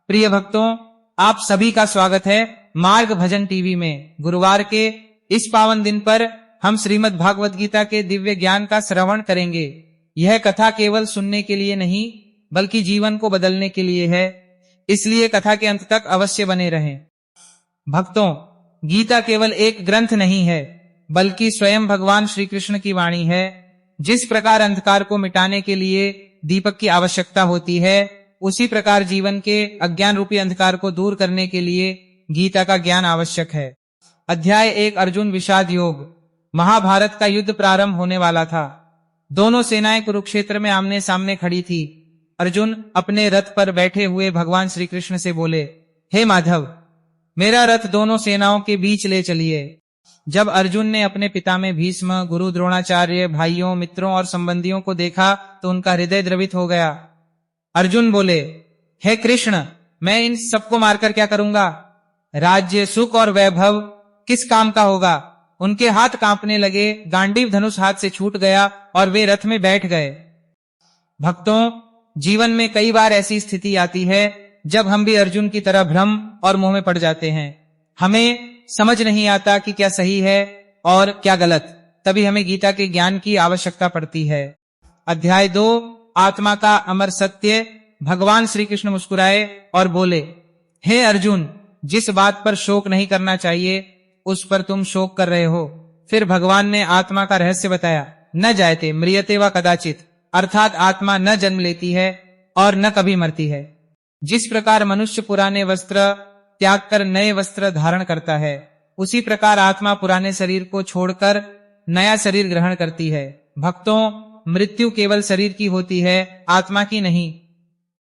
प्रिय भक्तों, आप सभी का स्वागत है मार्ग भजन टीवी में। गुरुवार के इस पावन दिन पर हम श्रीमद् भागवत गीता के दिव्य ज्ञान का श्रवण करेंगे। यह कथा केवल सुनने के लिए नहीं बल्कि जीवन को बदलने के लिए है, इसलिए कथा के अंत तक अवश्य बने रहें। भक्तों, गीता केवल एक ग्रंथ नहीं है बल्कि स्वयं भगवान श्री कृष्ण की वाणी है। जिस प्रकार अंधकार को मिटाने के लिए दीपक की आवश्यकता होती है, उसी प्रकार जीवन के अज्ञान रूपी अंधकार को दूर करने के लिए गीता का ज्ञान आवश्यक है। अध्याय 1 अर्जुन विषाद योग। महाभारत का युद्ध प्रारंभ होने वाला था। दोनों सेनाएं कुरुक्षेत्र में आमने सामने खड़ी थी। अर्जुन अपने रथ पर बैठे हुए भगवान श्री कृष्ण से बोले, हे माधव, मेरा रथ दोनों सेनाओं के बीच ले चलिए। जब अर्जुन ने अपने पिता में भीष्म, गुरु द्रोणाचार्य, भाइयों, मित्रों और संबंधियों को देखा तो उनका हृदय द्रवित हो गया। अर्जुन बोले, हे कृष्ण, मैं इन सबको मारकर क्या करूंगा? राज्य, सुख और वैभव किस काम का होगा? उनके हाथ कांपने लगे, गांडीव धनुष हाथ से छूट गया और वे रथ में बैठ गए। भक्तों, जीवन में कई बार ऐसी स्थिति आती है जब हम भी अर्जुन की तरह भ्रम और मोह में पड़ जाते हैं। हमें समझ नहीं आता कि क्या सही है और क्या गलत। तभी हमें गीता के ज्ञान की आवश्यकता पड़ती है। अध्याय 2 आत्मा का अमर सत्य। भगवान श्री कृष्ण मुस्कुराए और बोले, हे अर्जुन, जिस बात पर शोक नहीं करना चाहिए उस पर तुम शोक कर रहे हो। फिर भगवान ने आत्मा का रहस्य बताया। न जायते म्रियते व कदाचित, अर्थात आत्मा न जन्म लेती है और न कभी मरती है। जिस प्रकार मनुष्य पुराने वस्त्र त्याग कर नए वस्त्र धारण करता है, उसी प्रकार आत्मा पुराने शरीर को छोड़कर नया शरीर ग्रहण करती है। भक्तों, मृत्यु केवल शरीर की होती है, आत्मा की नहीं।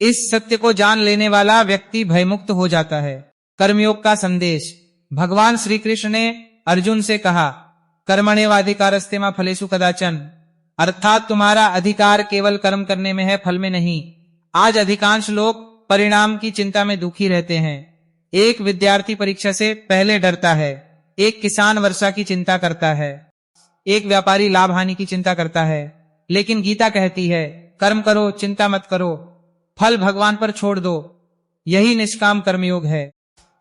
इस सत्य को जान लेने वाला व्यक्ति भयमुक्त हो जाता है। कर्मयोग का संदेश। भगवान श्री कृष्ण ने अर्जुन से कहा, कर्मण्येवाधिकारस्ते मा फलेषु कदाचन, अर्थात तुम्हारा अधिकार केवल कर्म करने में है, फल में नहीं। आज अधिकांश लोग परिणाम की चिंता में दुखी रहते हैं। एक विद्यार्थी परीक्षा से पहले डरता है, एक किसान वर्षा की चिंता करता है, एक व्यापारी लाभ हानि की चिंता करता है। लेकिन गीता कहती है, कर्म करो, चिंता मत करो, फल भगवान पर छोड़ दो। यही निष्काम कर्मयोग है।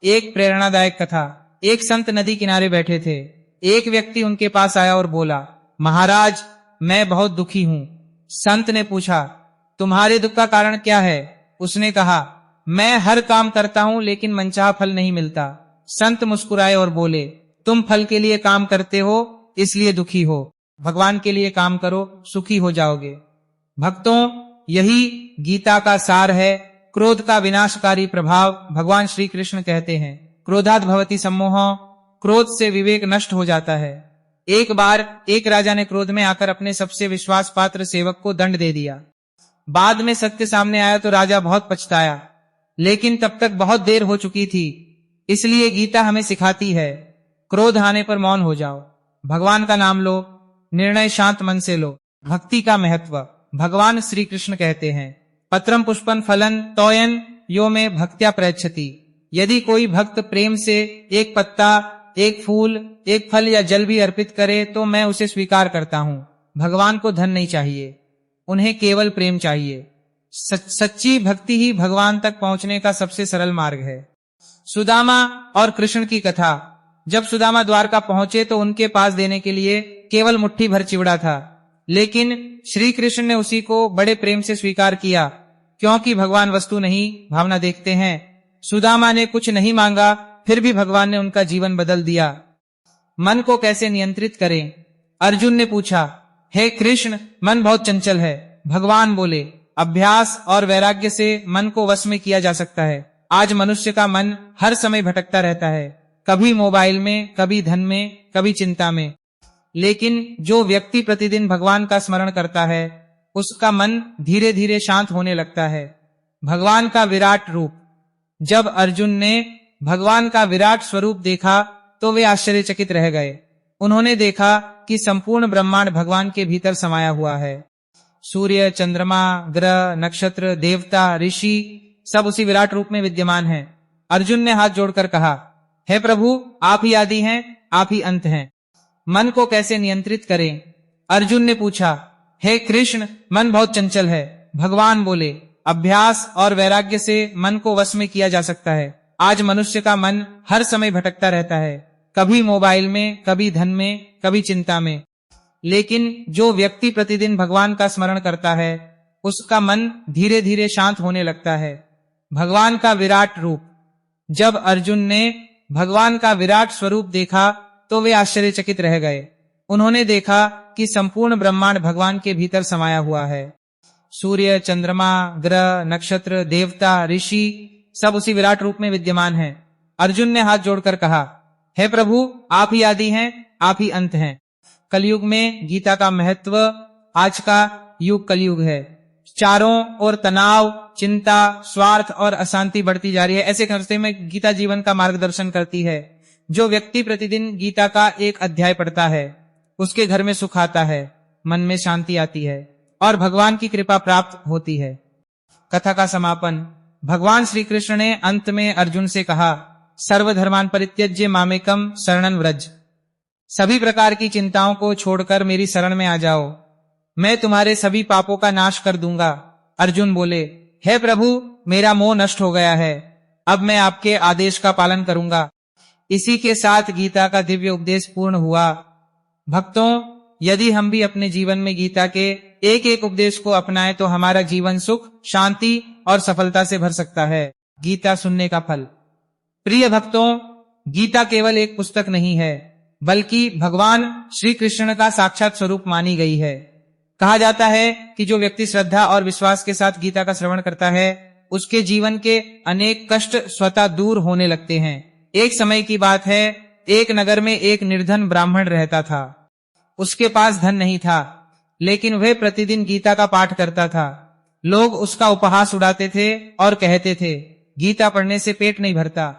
एक प्रेरणादायक कथा। एक संत नदी किनारे बैठे थे। एक व्यक्ति उनके पास आया और बोला, महाराज, मैं बहुत दुखी हूँ। संत ने पूछा, तुम्हारे दुख का कारण क्या है? उसने कहा, मैं हर काम करता हूँ लेकिन मनचाहा फल नहीं मिलता। संत मुस्कुराए और बोले, तुम फल के लिए काम करते हो इसलिए दुखी हो, भगवान के लिए काम करो, सुखी हो जाओगे। भक्तों, यही गीता का सार है। क्रोध का विनाशकारी प्रभाव। भगवान श्री कृष्ण कहते हैं, क्रोधात् भवति सम्मोह, क्रोध से विवेक नष्ट हो जाता है। एक बार एक राजा ने क्रोध में आकर अपने सबसे विश्वास पात्र सेवक को दंड दे दिया। बाद में सत्य सामने आया तो राजा बहुत पछताया, लेकिन तब तक बहुत देर हो चुकी थी। इसलिए गीता हमें सिखाती है, क्रोध आने पर मौन हो जाओ, भगवान का नाम लो, निर्णय शांत मन से लो। भक्ति का महत्व। भगवान श्री कृष्ण कहते हैं, पत्रम पुष्पन फलन तोयन यो में भक्त्या प्रयच्छति। यदि कोई भक्त प्रेम से एक पत्ता, एक फूल, एक फल या जल भी अर्पित करे तो मैं उसे स्वीकार करता हूँ। भगवान को धन नहीं चाहिए, उन्हें केवल प्रेम चाहिए। सच्ची भक्ति ही भगवान तक पहुंचने का सबसे सरल मार्ग है। सुदामा और कृष्ण की कथा। जब सुदामा द्वारका पहुंचे तो उनके पास देने के लिए केवल मुट्ठी भर चिवड़ा था, लेकिन श्री कृष्ण ने उसी को बड़े प्रेम से स्वीकार किया, क्योंकि भगवान वस्तु नहीं भावना देखते हैं। सुदामा ने कुछ नहीं मांगा, फिर भी भगवान ने उनका जीवन बदल दिया। मन को कैसे नियंत्रित करें? अर्जुन ने पूछा, हे कृष्ण, मन बहुत चंचल है। भगवान बोले, अभ्यास और वैराग्य से मन को वश में किया जा सकता है। आज मनुष्य का मन हर समय भटकता रहता है, कभी मोबाइल में, कभी धन में, कभी चिंता में। लेकिन जो व्यक्ति प्रतिदिन भगवान का स्मरण करता है, उसका मन धीरे धीरे शांत होने लगता है। भगवान का विराट रूप। जब अर्जुन ने भगवान का विराट स्वरूप देखा तो वे आश्चर्यचकित रह गए। उन्होंने देखा कि संपूर्ण ब्रह्मांड भगवान के भीतर समाया हुआ है। सूर्य, चंद्रमा, ग्रह, नक्षत्र, देवता, ऋषि सब उसी विराट रूप में विद्यमान हैं। अर्जुन ने हाथ जोड़कर कहा, हे प्रभु, आप ही आदि हैं, आप ही अंत हैं। मन को कैसे नियंत्रित करें? अर्जुन ने पूछा, हे कृष्ण, मन बहुत चंचल है। भगवान बोले, अभ्यास और वैराग्य से मन को वश में किया जा सकता है। आज मनुष्य का मन हर समय भटकता रहता है, कभी मोबाइल में, कभी धन में, कभी चिंता में। लेकिन जो व्यक्ति प्रतिदिन भगवान का स्मरण करता है, उसका मन धीरे धीरे शांत होने लगता है। भगवान का विराट रूप। जब अर्जुन ने भगवान का विराट स्वरूप देखा तो वे आश्चर्यचकित रह गए। उन्होंने देखा कि संपूर्ण ब्रह्मांड भगवान के भीतर समाया हुआ है। सूर्य, चंद्रमा, ग्रह, नक्षत्र, देवता, ऋषि सब उसी विराट रूप में विद्यमान हैं। अर्जुन ने हाथ जोड़कर कहा, हे प्रभु, आप ही आदि हैं, आप ही अंत हैं। कलयुग में गीता का महत्व। आज का युग कलयुग है। चारों ओर तनाव, चिंता, स्वार्थ और अशांति बढ़ती जा रही है। ऐसे रास्ते में गीता जीवन का मार्गदर्शन करती है। जो व्यक्ति प्रतिदिन गीता का एक अध्याय पढ़ता है, उसके घर में सुख आता है, मन में शांति आती है और भगवान की कृपा प्राप्त होती है। कथा का समापन। भगवान श्री कृष्ण ने अंत में अर्जुन से कहा, सर्वधर्मान् परित्यज्य मामेकं शरणं व्रज। सभी प्रकार की चिंताओं को छोड़कर मेरी शरण में आ जाओ, मैं तुम्हारे सभी पापों का नाश कर दूंगा। अर्जुन बोले, हे प्रभु, मेरा मोह नष्ट हो गया है, अब मैं आपके आदेश का पालन करूंगा। इसी के साथ गीता का दिव्य उपदेश पूर्ण हुआ। भक्तों, यदि हम भी अपने जीवन में गीता के एक एक उपदेश को अपनाएं तो हमारा जीवन सुख, शांति और सफलता से भर सकता है। गीता सुनने का फल। प्रिय भक्तों, गीता केवल एक पुस्तक नहीं है, बल्कि भगवान श्री कृष्ण का साक्षात स्वरूप मानी गई है। कहा जाता है कि जो व्यक्ति श्रद्धा और विश्वास के साथ गीता का श्रवण करता है, उसके जीवन के अनेक कष्ट स्वतः दूर होने लगते हैं। एक समय की बात है, एक नगर में एक निर्धन ब्राह्मण रहता था। उसके पास धन नहीं था, लेकिन वह प्रतिदिन गीता का पाठ करता था। लोग उसका उपहास उड़ाते थे और कहते थे, गीता पढ़ने से पेट नहीं भरता।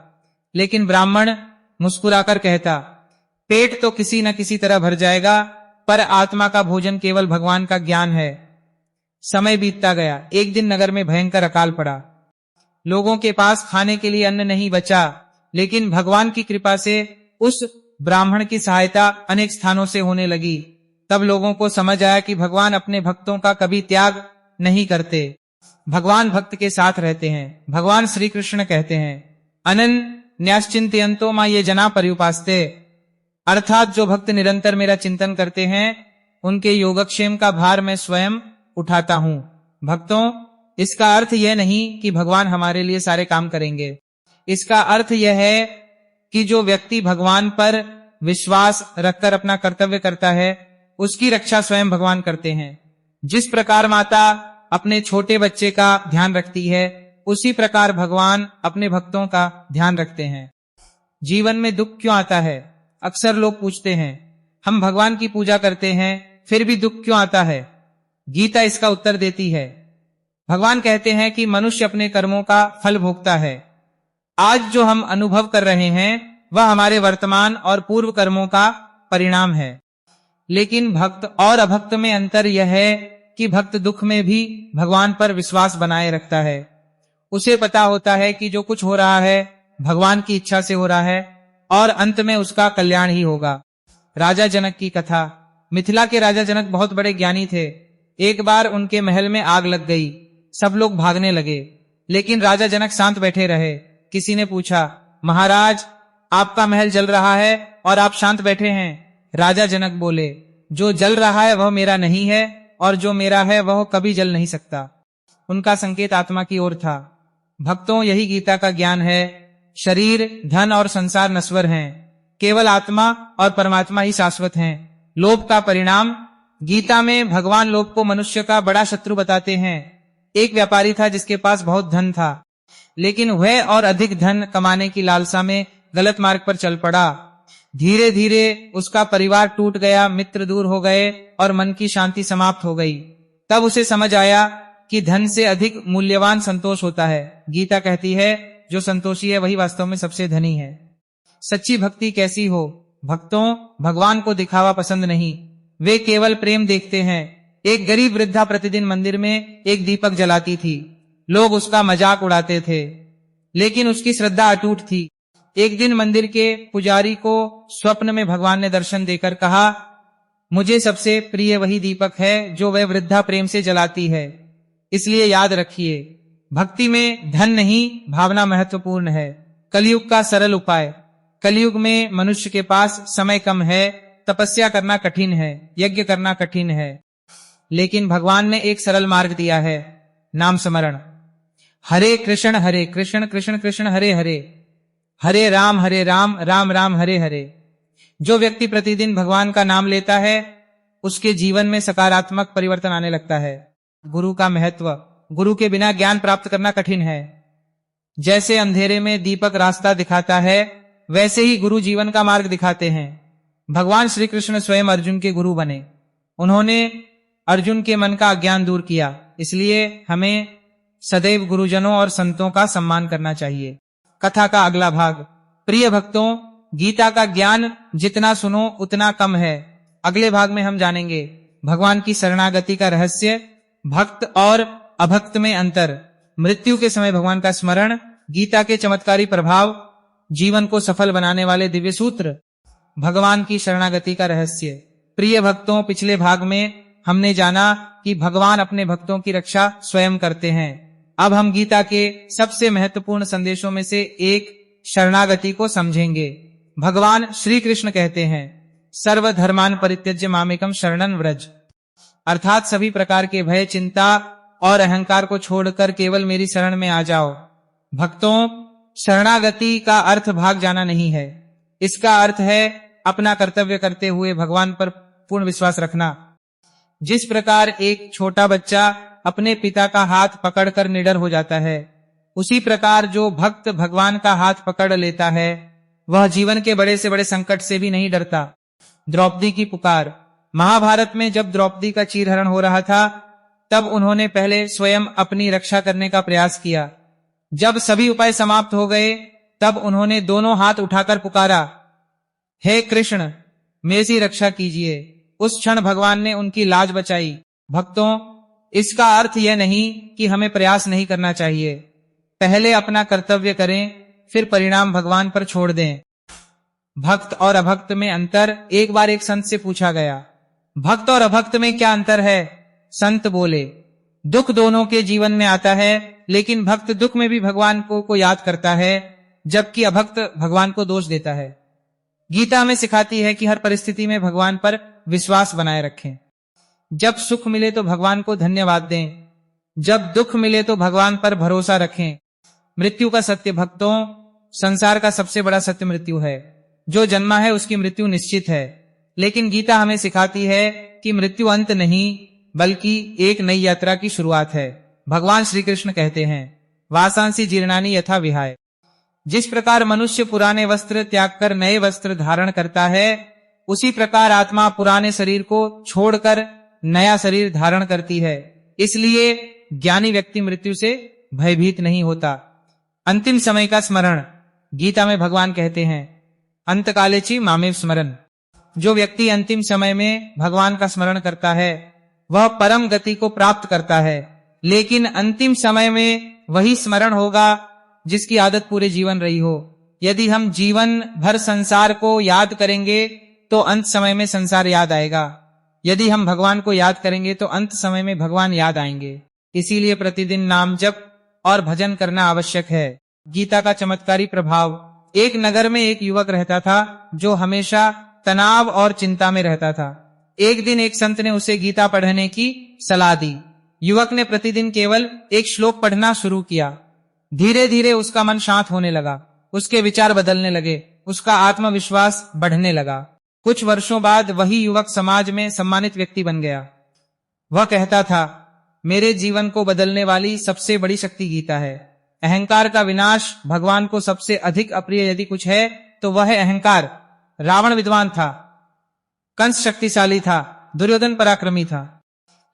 लेकिन ब्राह्मण मुस्कुराकर कहता, पेट तो किसी न किसी तरह भर जाएगा, पर आत्मा का भोजन केवल भगवान का ज्ञान है। समय बीतता गया। एक दिन नगर में भयंकर अकाल पड़ा। लोगों के पास खाने के लिए अन्न नहीं बचा, लेकिन भगवान की कृपा से उस ब्राह्मण की सहायता अनेक स्थानों से होने लगी। तब लोगों को समझ आया कि भगवान अपने भक्तों का कभी त्याग नहीं करते। भगवान भक्त के साथ रहते हैं। भगवान श्री कृष्ण कहते हैं, अनन्याश्चिन्तयन्तो मां ये जना पर्युपास्ते, अर्थात जो भक्त निरंतर मेरा चिंतन करते हैं, उनके योगक्षेम का भार मैं स्वयं उठाता हूँ। भक्तों, इसका अर्थ यह नहीं कि भगवान हमारे लिए सारे काम करेंगे। इसका अर्थ यह है कि जो व्यक्ति भगवान पर विश्वास रखकर अपना कर्तव्य करता है, उसकी रक्षा स्वयं भगवान करते हैं। जिस प्रकार माता अपने छोटे बच्चे का ध्यान रखती है, उसी प्रकार भगवान अपने भक्तों का ध्यान रखते हैं। जीवन में दुख क्यों आता है? अक्सर लोग पूछते हैं, हम भगवान की पूजा करते हैं, फिर भी दुख क्यों आता है? गीता इसका उत्तर देती है। भगवान कहते हैं कि मनुष्य अपने कर्मों का फल भोगता है। आज जो हम अनुभव कर रहे हैं, वह हमारे वर्तमान और पूर्व कर्मों का परिणाम है। लेकिन भक्त और अभक्त में अंतर यह है कि भक्त दुख में भी भगवान पर विश्वास बनाए रखता है। उसे पता होता है कि जो कुछ हो रहा है भगवान की इच्छा से हो रहा है और अंत में उसका कल्याण ही होगा। राजा जनक की कथा। मिथिला के राजा जनक बहुत बड़े ज्ञानी थे। एक बार उनके महल में आग लग गई। सब लोग भागने लगे, लेकिन राजा जनक शांत बैठे रहे। किसी ने पूछा, महाराज, आपका महल जल रहा है और आप शांत बैठे हैं। राजा जनक बोले, जो जल रहा है वह मेरा नहीं है और जो मेरा है वह कभी जल नहीं सकता। उनका संकेत आत्मा की ओर था। भक्तों, यही गीता का ज्ञान है। शरीर, धन और संसार नश्वर हैं, केवल आत्मा और परमात्मा ही शाश्वत हैं। लोभ का परिणाम। गीता में भगवान लोभ को मनुष्य का बड़ा शत्रु बताते हैं। एक व्यापारी था जिसके पास बहुत धन था, लेकिन वह और अधिक धन कमाने की लालसा में गलत मार्ग पर चल पड़ा। धीरे धीरे उसका परिवार टूट गया, मित्र दूर हो गए और मन की शांति समाप्त हो गई। तब उसे समझ आया कि धन से अधिक मूल्यवान संतोष होता है। गीता कहती है, जो संतोषी है वही वास्तव में सबसे धनी है। सच्ची भक्ति कैसी हो? भक्तों, भगवान को दिखावा पसंद नहीं, वे केवल प्रेम देखते हैं। एक गरीब वृद्धा प्रतिदिन मंदिर में एक दीपक जलाती थी। लोग उसका मजाक उड़ाते थे, लेकिन उसकी श्रद्धा अटूट थी। एक दिन मंदिर के पुजारी को स्वप्न में भगवान ने दर्शन देकर कहा, मुझे सबसे प्रिय वही दीपक है जो वह वृद्धा प्रेम से जलाती है। इसलिए याद रखिए, भक्ति में धन नहीं, भावना महत्वपूर्ण है। कलयुग का सरल उपाय। कलयुग में मनुष्य के पास समय कम है, तपस्या करना कठिन है, यज्ञ करना कठिन है, लेकिन भगवान ने एक सरल मार्ग दिया है, नाम स्मरण। हरे कृष्ण कृष्ण कृष्ण हरे हरे, हरे राम राम राम हरे हरे। जो व्यक्ति प्रतिदिन भगवान का नाम लेता है उसके जीवन में सकारात्मक परिवर्तन आने लगता है। गुरु का महत्व। गुरु के बिना ज्ञान प्राप्त करना कठिन है। जैसे अंधेरे में दीपक रास्ता दिखाता है, वैसे ही गुरु जीवन का मार्ग दिखाते हैं। भगवान श्री कृष्ण स्वयं अर्जुन के गुरु बने। उन्होंने अर्जुन के मन का अज्ञान दूर किया। इसलिए हमें सदैव गुरुजनों और संतों का सम्मान करना चाहिए। कथा का अगला भाग। प्रिय भक्तों, गीता का ज्ञान जितना सुनो उतना कम है। अगले भाग में हम जानेंगे भगवान की शरणागति का रहस्य, भक्त और अभक्त में अंतर, मृत्यु के समय भगवान का स्मरण, गीता के चमत्कारी प्रभाव, जीवन को सफल बनाने वाले दिव्य सूत्र, भगवान की शरणागति का रहस्य। प्रिय भक्तों, पिछले भाग में हमने जाना कि भगवान अपने भक्तों की रक्षा स्वयं करते हैं। अब हम गीता के सबसे महत्वपूर्ण संदेशों में से एक शरणागति को समझेंगे। भगवान श्री कृष्ण कहते हैं, सर्वधर्मान परित्यज्य मामेकम शरणं व्रज, अर्थात सभी प्रकार के भय, चिंता और अहंकार को छोड़कर केवल मेरी शरण में आ जाओ। भक्तों, शरणागति का अर्थ भाग जाना नहीं है। इसका अर्थ है अपना कर्तव्य करते हुए भगवान पर पूर्ण विश्वास रखना। जिस प्रकार एक छोटा बच्चा अपने पिता का हाथ पकड़कर निडर हो जाता है, उसी प्रकार जो भक्त भगवान का हाथ पकड़ लेता है वह जीवन के बड़े से बड़े संकट से भी नहीं डरता। द्रौपदी की पुकार। महाभारत में जब द्रौपदी का चीरहरण हो रहा था, तब उन्होंने पहले स्वयं अपनी रक्षा करने का प्रयास किया। जब सभी उपाय समाप्त हो गए, तब उन्होंने दोनों हाथ उठाकर पुकारा, हे कृष्ण, मेरी रक्षा कीजिए। उस क्षण भगवान ने उनकी लाज बचाई। भक्तों, इसका अर्थ यह नहीं कि हमें प्रयास नहीं करना चाहिए। पहले अपना कर्तव्य करें, फिर परिणाम भगवान पर छोड़ दें। भक्त और अभक्त में अंतर। एक बार एक संत से पूछा गया, भक्त और अभक्त में क्या अंतर है? संत बोले, दुख दोनों के जीवन में आता है, लेकिन भक्त दुख में भी भगवान को याद करता है, जबकि अभक्त भगवान को दोष देता है। गीता हमें सिखाती है कि हर परिस्थिति में भगवान पर विश्वास बनाए रखें। जब सुख मिले तो भगवान को धन्यवाद दें, जब दुख मिले तो भगवान पर भरोसा रखें। मृत्यु का सत्य। भक्तों, संसार का सबसे बड़ा सत्य मृत्यु है। जो जन्मा है उसकी मृत्यु निश्चित है, लेकिन गीता हमें सिखाती है कि मृत्यु अंत नहीं बल्कि एक नई यात्रा की शुरुआत है। भगवान श्री कृष्ण कहते हैं, वासांसी जीर्णानि यथा विहाय। जिस प्रकार मनुष्य पुराने वस्त्र त्याग कर नए वस्त्र धारण करता है, उसी प्रकार आत्मा पुराने शरीर को छोड़कर नया शरीर धारण करती है। इसलिए ज्ञानी व्यक्ति मृत्यु से भयभीत नहीं होता। अंतिम समय का स्मरण। गीता में भगवान कहते हैं, अंतकालेचि मामेव स्मरन्। जो व्यक्ति अंतिम समय में भगवान का स्मरण करता है वह परम गति को प्राप्त करता है, लेकिन अंतिम समय में वही स्मरण होगा जिसकी आदत पूरे जीवन रही हो। यदि हम जीवन भर संसार को याद करेंगे तो अंत समय में संसार याद आएगा। यदि हम भगवान को याद करेंगे तो अंत समय में भगवान याद आएंगे। इसीलिए प्रतिदिन नाम जप और भजन करना आवश्यक है। गीता का चमत्कारी प्रभाव। एक नगर में एक युवक रहता था जो हमेशा तनाव और चिंता में रहता था। एक दिन एक संत ने उसे गीता पढ़ने की सलाह दी। युवक ने प्रतिदिन केवल एक श्लोक पढ़ना शुरू किया। धीरे धीरे उसका मन शांत होने लगा, उसके विचार बदलने लगे, उसका आत्मविश्वास बढ़ने लगा। कुछ वर्षों बाद वही युवक समाज में सम्मानित व्यक्ति बन गया। वह कहता था, मेरे जीवन को बदलने वाली सबसे बड़ी शक्ति गीता है। अहंकार का विनाश। भगवान को सबसे अधिक अप्रिय यदि कुछ है तो वह है अहंकार। रावण विद्वान था, कंस शक्तिशाली था, दुर्योधन पराक्रमी था,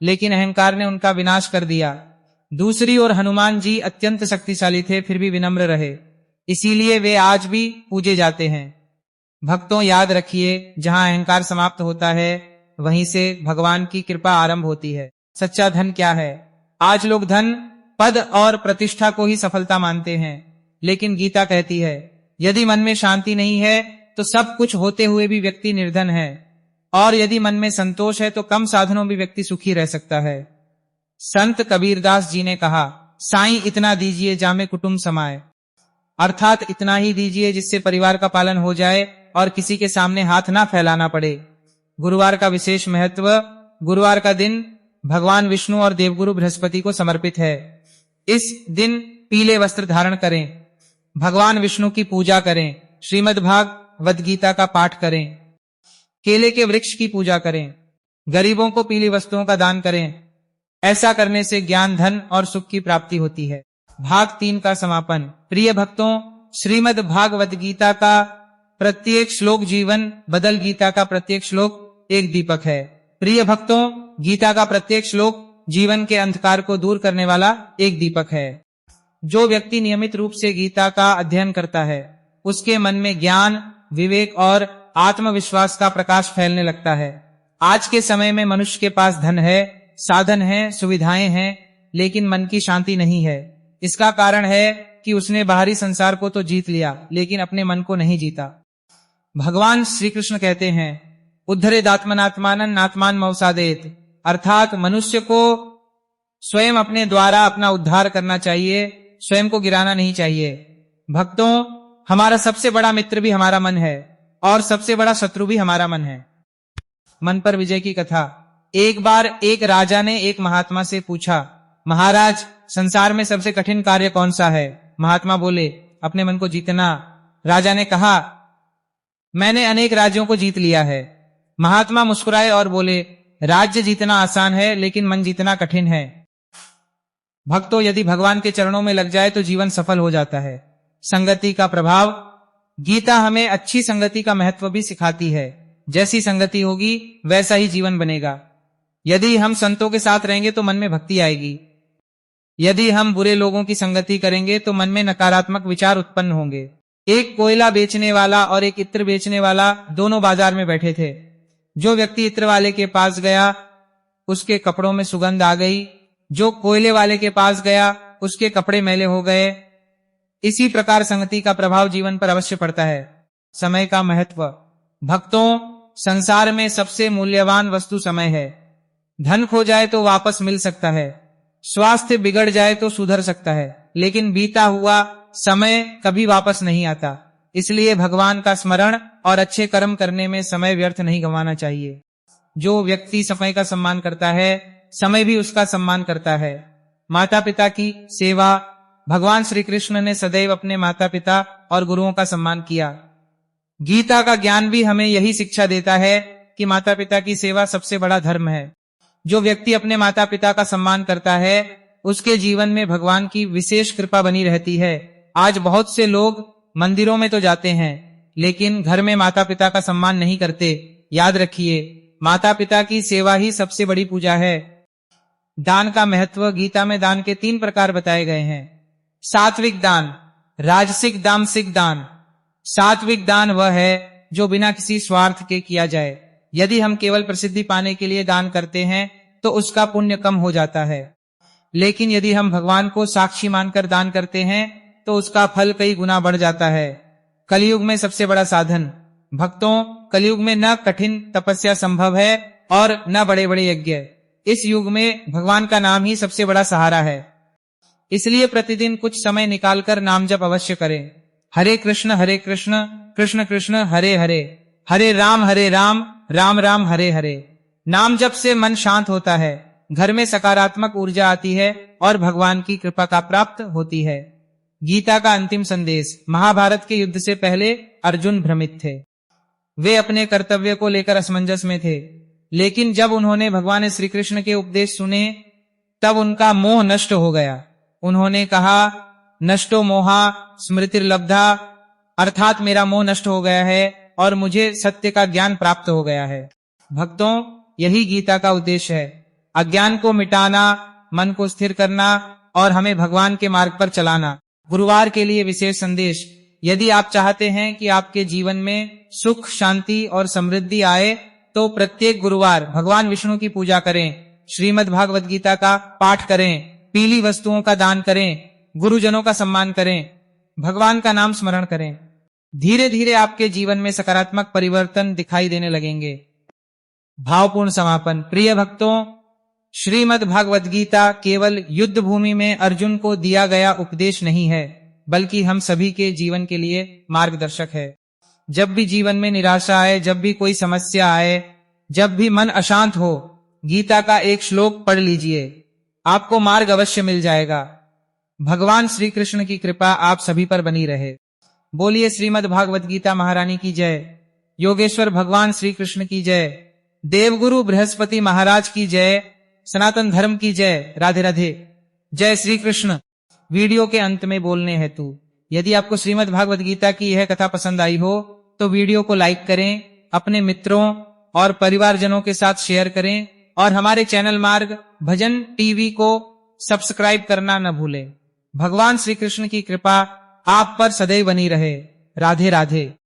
लेकिन अहंकार ने उनका विनाश कर दिया। दूसरी ओर हनुमान जी अत्यंत शक्तिशाली थे, फिर भी विनम्र रहे, इसीलिए वे आज भी पूजे जाते हैं। भक्तों, याद रखिए, जहां अहंकार समाप्त होता है वहीं से भगवान की कृपा आरंभ होती है। सच्चा धन क्या है? आज लोग धन, पद और प्रतिष्ठा को ही सफलता मानते हैं, लेकिन गीता कहती है, यदि मन में शांति नहीं है तो सब कुछ होते हुए भी व्यक्ति निर्धन है, और यदि मन में संतोष है तो कम साधनों भी व्यक्ति सुखी रह सकता है। संत कबीरदास जी ने कहा, साईं इतना दीजिए जामे कुटुंब समाए, अर्थात इतना ही दीजिए जिससे परिवार का पालन हो जाए और किसी के सामने हाथ ना फैलाना पड़े। गुरुवार का विशेष महत्व। गुरुवार का दिन भगवान विष्णु और देवगुरु बृहस्पति को समर्पित है। इस दिन पीले वस्त्र धारण करें, भगवान विष्णु की पूजा करें, श्रीमद् भागवत गीता का पाठ करें, केले के वृक्ष की पूजा करें, गरीबों को पीली वस्तुओं का दान करें। ऐसा करने से ज्ञान, धन और सुख की प्राप्ति होती है। भाग 3 का समापन। प्रिय भक्तों, श्रीमद् भागवत गीता का प्रत्येक श्लोक जीवन बदल, गीता का प्रत्येक श्लोक एक दीपक है। प्रिय भक्तों, गीता का प्रत्येक श्लोक जीवन के अंधकार को दूर करने वाला एक दीपक है। जो व्यक्ति नियमित रूप से गीता का अध्ययन करता है, उसके मन में ज्ञान, विवेक और आत्मविश्वास का प्रकाश फैलने लगता है। आज के समय में मनुष्य के पास धन है, साधन है, सुविधाएं हैं, लेकिन मन की शांति नहीं है। इसका कारण है कि उसने बाहरी संसार को तो जीत लिया, लेकिन अपने मन को नहीं जीता। भगवान श्री कृष्ण कहते हैं, उद्धरेदात्मनात्मानं नात्मान मौसादेत, अर्थात मनुष्य को स्वयं अपने द्वारा अपना उद्धार करना चाहिए, स्वयं को गिराना नहीं चाहिए। भक्तों, हमारा सबसे बड़ा मित्र भी हमारा मन है और सबसे बड़ा शत्रु भी हमारा मन है। मन पर विजय की कथा। एक बार एक राजा ने एक महात्मा से पूछा, महाराज, संसार में सबसे कठिन कार्य कौन सा है? महात्मा बोले, अपने मन को जीतना। राजा ने कहा, मैंने अनेक राज्यों को जीत लिया है। महात्मा मुस्कुराए और बोले, राज्य जीतना आसान है, लेकिन मन जीतना कठिन है। भक्तों, यदि भगवान के चरणों में लग जाए तो जीवन सफल हो जाता है। संगति का प्रभाव। गीता हमें अच्छी संगति का महत्व भी सिखाती है। जैसी संगति होगी वैसा ही जीवन बनेगा। यदि हम संतों के साथ रहेंगे तो मन में भक्ति आएगी। यदि हम बुरे लोगों की संगति करेंगे तो मन में नकारात्मक विचार उत्पन्न होंगे। एक कोयला बेचने वाला और एक इत्र बेचने वाला दोनों बाजार में बैठे थे। जो व्यक्ति इत्र वाले के पास गया, उसके कपड़ों में सुगंध आ गई। जो कोयले वाले के पास गया, उसके कपड़े मैले हो गए। इसी प्रकार संगति का प्रभाव जीवन पर अवश्य पड़ता है। समय का महत्व। भक्तों, संसार में सबसे मूल्यवान वस्तु समय है। धन खो जाए तो वापस मिल सकता है, स्वास्थ्य बिगड़ जाए तो सुधर सकता है, लेकिन बीता हुआ समय कभी वापस नहीं आता। इसलिए भगवान का स्मरण और अच्छे कर्म करने में समय व्यर्थ नहीं गंवाना चाहिए। जो व्यक्ति समय का सम्मान करता है, समय भी उसका सम्मान करता है। माता पिता की सेवा। भगवान श्री कृष्ण ने सदैव अपने माता पिता और गुरुओं का सम्मान किया। गीता का ज्ञान भी हमें यही शिक्षा देता है कि माता पिता की सेवा सबसे बड़ा धर्म है। जो व्यक्ति अपने माता पिता का सम्मान करता है, उसके जीवन में भगवान की विशेष कृपा बनी रहती है। आज बहुत से लोग मंदिरों में तो जाते हैं, लेकिन घर में माता पिता का सम्मान नहीं करते। याद रखिए, माता पिता की सेवा ही सबसे बड़ी पूजा है। दान का महत्व। गीता में दान के 3 प्रकार बताए गए हैं। सात्विक दान, राजसिक, तामसिक दान। सात्विक दान वह है जो बिना किसी स्वार्थ के किया जाए। यदि हम केवल प्रसिद्धि पाने के लिए दान करते हैं तो उसका पुण्य कम हो जाता है, लेकिन यदि हम भगवान को साक्षी मानकर दान करते हैं तो उसका फल कई गुना बढ़ जाता है। कलयुग में सबसे बड़ा साधन। भक्तों, कलयुग में न कठिन तपस्या संभव है और न बड़े बड़े यज्ञ। इस युग में भगवान का नाम ही सबसे बड़ा सहारा है। इसलिए प्रतिदिन कुछ समय निकालकर नाम जप अवश्य करें। हरे कृष्ण कृष्ण कृष्ण हरे हरे, हरे राम राम राम हरे हरे। नाम जप से मन शांत होता है, घर में सकारात्मक ऊर्जा आती है और भगवान की कृपा का प्राप्त होती है। गीता का अंतिम संदेश। महाभारत के युद्ध से पहले अर्जुन भ्रमित थे। वे अपने कर्तव्य को लेकर असमंजस में थे, लेकिन जब उन्होंने भगवान श्री कृष्ण के उपदेश सुने तब उनका मोह नष्ट हो गया। उन्होंने कहा, नष्टो मोहा स्मृतिर्लब्धा, अर्थात मेरा मोह नष्ट हो गया है और मुझे सत्य का ज्ञान प्राप्त हो गया है। भक्तों, यही गीता का उद्देश्य है। अज्ञान को मिटाना, मन को स्थिर करना और हमें भगवान के मार्ग पर चलाना। गुरुवार के लिए विशेष संदेश। यदि आप चाहते हैं कि आपके जीवन में सुख, शांति और समृद्धि आए तो प्रत्येक गुरुवार भगवान विष्णु की पूजा करें, श्रीमद् भागवत गीता का पाठ करें, पीली वस्तुओं का दान करें, गुरुजनों का सम्मान करें, भगवान का नाम स्मरण करें। धीरे धीरे आपके जीवन में सकारात्मक परिवर्तन दिखाई देने लगेंगे। भावपूर्ण समापन। प्रिय भक्तों, श्रीमद् भागवत गीता केवल युद्ध भूमि में अर्जुन को दिया गया उपदेश नहीं है, बल्कि हम सभी के जीवन के लिए मार्गदर्शक है। जब भी जीवन में निराशा आए, जब भी कोई समस्या आए, जब भी मन अशांत हो, गीता का एक श्लोक पढ़ लीजिए, आपको मार्ग अवश्य मिल जाएगा। भगवान श्री कृष्ण की कृपा आप सभी पर बनी रहे। बोलिए श्रीमद् भागवत गीता महारानी की जय, योगेश्वर भगवान श्री कृष्ण की जय, देवगुरु बृहस्पति महाराज की जय, सनातन धर्म की जय। राधे राधे। जय श्री कृष्ण। वीडियो के अंत में बोलने हेतु, यदि आपको श्रीमद् भागवत गीता की यह कथा पसंद आई हो तो वीडियो को लाइक करें, अपने मित्रों और परिवारजनों के साथ शेयर करें और हमारे चैनल मार्ग भजन टीवी को सब्सक्राइब करना न भूलें। भगवान श्री कृष्ण की कृपा आप पर सदैव बनी रहे। राधे राधे।